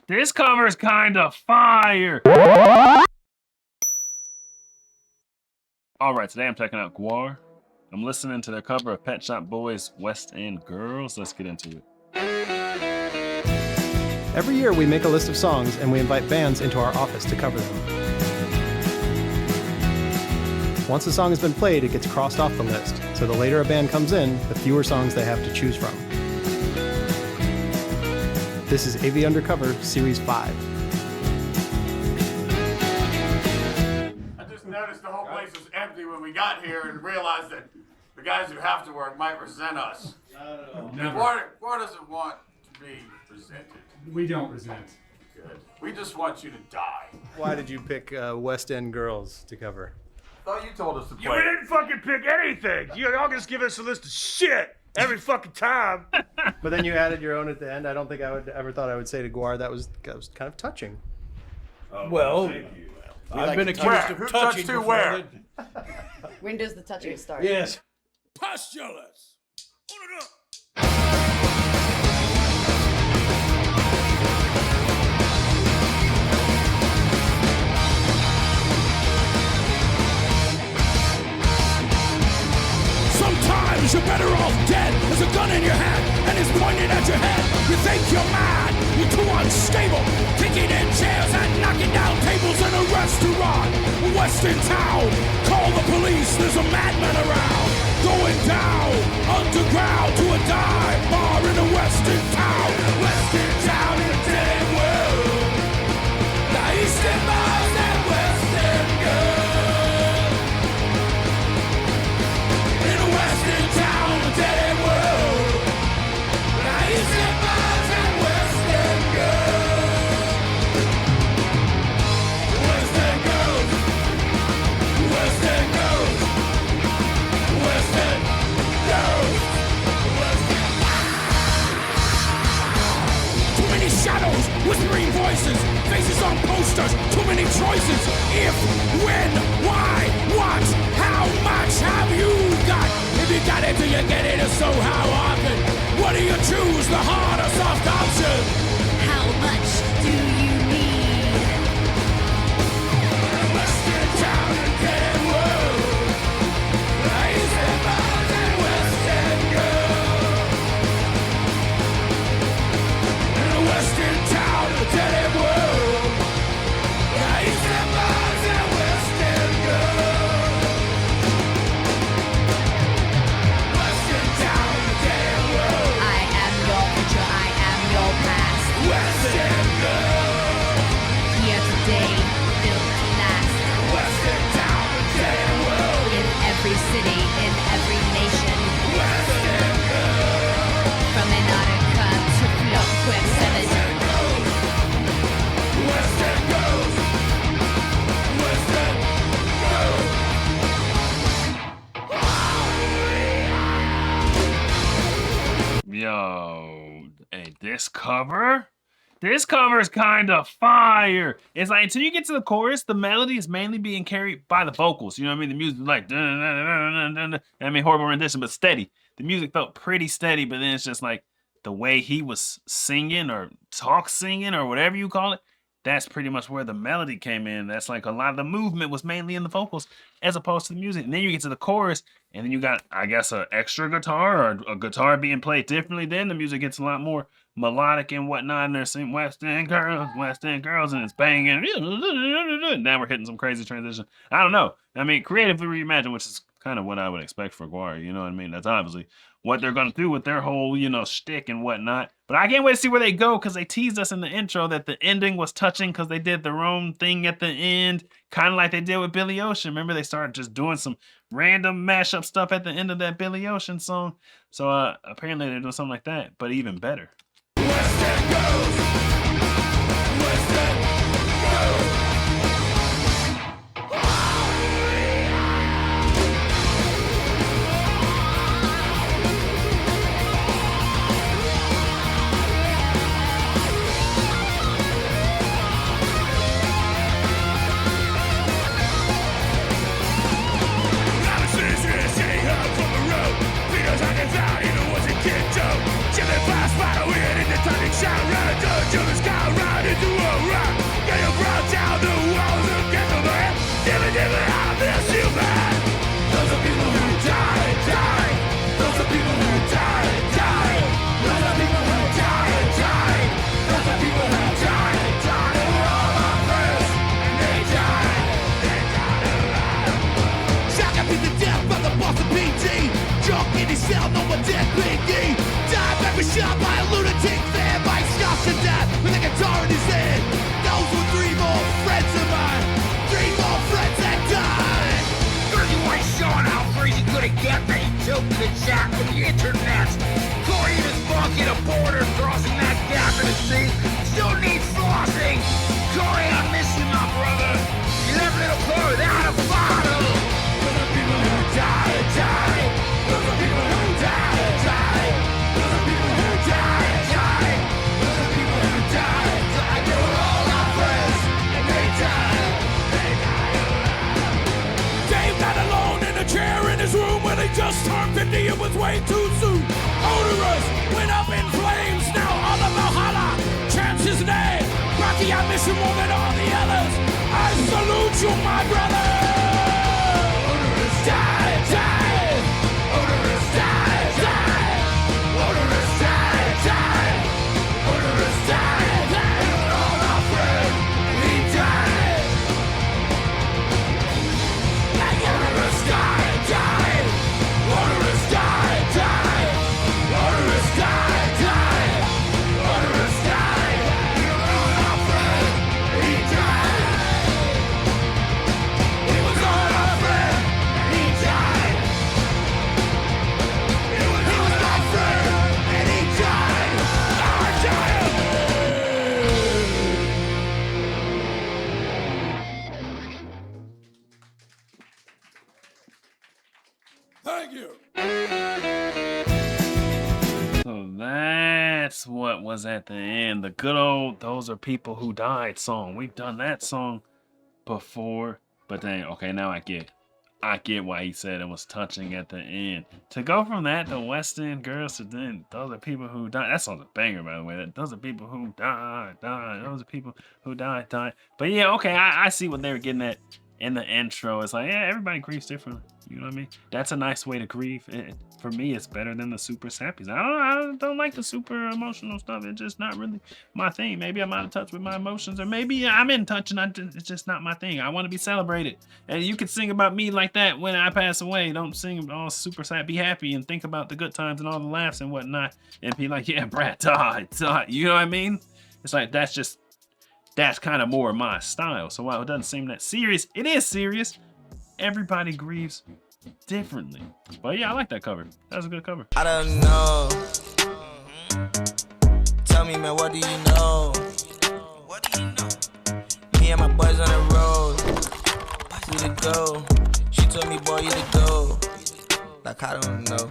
This cover's kind of fire. All right, today I'm checking out GWAR. I'm listening to their cover of Pet Shop Boys' West End Girls. Let's get into it. Every year we make a list of songs and we invite bands into our office to cover them. Once a song has been played, it gets crossed off the list, so the later a band comes in, the fewer songs they have to choose from. This is AV Undercover Series 5. I just noticed the whole place was empty when we got here and realized that the guys who have to work might resent us. GWAR doesn't want to be resented. We don't resent. Good. We just want you to die. Why did you pick West End Girls to cover? Thought you told us to You play. didn't fucking pick anything. You all just give us a list of shit every fucking time. But then you added your own at the end. I don't think I would ever thought I would say to GWAR that was kind of touching. Well, I've been accused of Who touching touched who before. where? When does the touching start? Yes. Postulous. Hold it up. Sometimes you're better off dead. There's a gun in your hand and it's pointed at your head. You think you're mad, you're too unstable. Kicking in chairs and knocking down tables in a restaurant. Western town, call the police, there's a madman around. Going down, underground to a dive bar in a western town. Western town in a dead world. The eastern bars and western girls. In a western town, a dead world. The eastern bars and western girls. Western girls. Western girls. Western girls. Too many shadows, whispering voices, faces on posters, too many choices. If, when, why, what, how much have you got? If you got it, do you get it? If so, how often? What do you choose, the hard or soft option? How much do you need? Western town and dead world. Eastern bars and western girls. In a western town, a dead world. Eastern bars and western girls. Western town, a dead world. I am your future, I am your past. Western girls. Here today, built to last. Western town, a dead world. In every city, in every nation. Western girls. From Antarctica to Floquet 7. Western girls. Western girls. Yo, hey, this cover's kind of fire. It's like until you get to the chorus, the melody is mainly being carried by the vocals. You know what I mean? The music is like, dun, dun, dun, dun, dun, dun. I mean, horrible rendition, but steady. The music felt pretty steady, but then it's just like the way he was singing or singing or whatever you call it. That's pretty much where the melody came in. That's like a lot of the movement was mainly in the vocals as opposed to the music. And then you get to the chorus, and then you got, I guess, an extra guitar or a guitar being played differently. Then the music gets a lot more melodic and whatnot. And they're saying West End Girls, and it's banging. Now we're hitting some crazy transition. I don't know. I mean, creatively reimagined, which is kind of what I would expect for GWAR. You know what I mean? That's obviously what they're going to do with their whole, shtick and whatnot. But I can't wait to see where they go because they teased us in the intro that the ending was touching because they did their own thing at the end, kind of like they did with Billy Ocean. Remember, they started just doing some random mashup stuff at the end of that Billy Ocean song. So apparently they're doing something like that, but even better. Western girls. Western girls. Shout still need flossing. Corey, I miss you, my brother. You left little Corey without a bottle. For the people who die, die. For the people who die, die. For the people who die, die. For the people who die, die. They were all our friends, and they died. They died. Dave died alone in a chair in his room when he just turned 50. It was way too soon. Odorous went up in flames. Now all of Valhalla chants his name. Rocky, I miss you more than all the others. I salute you, my brother. Odorous, die, die. Odorous, die, die. Odorous, die, die. Odorous, die, die. You were all my friend. He died. Odorous, die, die. Odorous, die, die. Odorous, die, die. Odorous, die. You were all my friend. He died. He was all my friend. He died. He was my friend, and he died. I died. Thank you. So that's what was at the end. The good old "Those Are People Who Died" song. We've done that song before, but then okay, now I get why he said it was touching at the end. To go from that to West End Girls to then "Those Are People Who Died." That song's a banger, by the way. Those are people who died, died. Those are people who died, died. But yeah, okay, I see what they were getting at in the intro. It's like, yeah, everybody grieves differently. You know what I mean? That's a nice way to grieve. For me, it's better than the super sappies. I don't like the super emotional stuff. It's just not really my thing. Maybe I'm out of touch with my emotions, or maybe I'm in touch and it's just not my thing. I want to be celebrated. And you can sing about me like that when I pass away. Don't sing all super sad. Be happy and think about the good times and all the laughs and whatnot. And be like, yeah, Brad died. You know what I mean? It's like, that's kind of more my style. So while it doesn't seem that serious, it is serious. Everybody grieves differently. But yeah, I like that cover. That was a good cover. I don't know. Tell me, man, what do you know? What do you know? Me and my boys on the road. We to go. She told me, boy, you to go. Like, I don't know.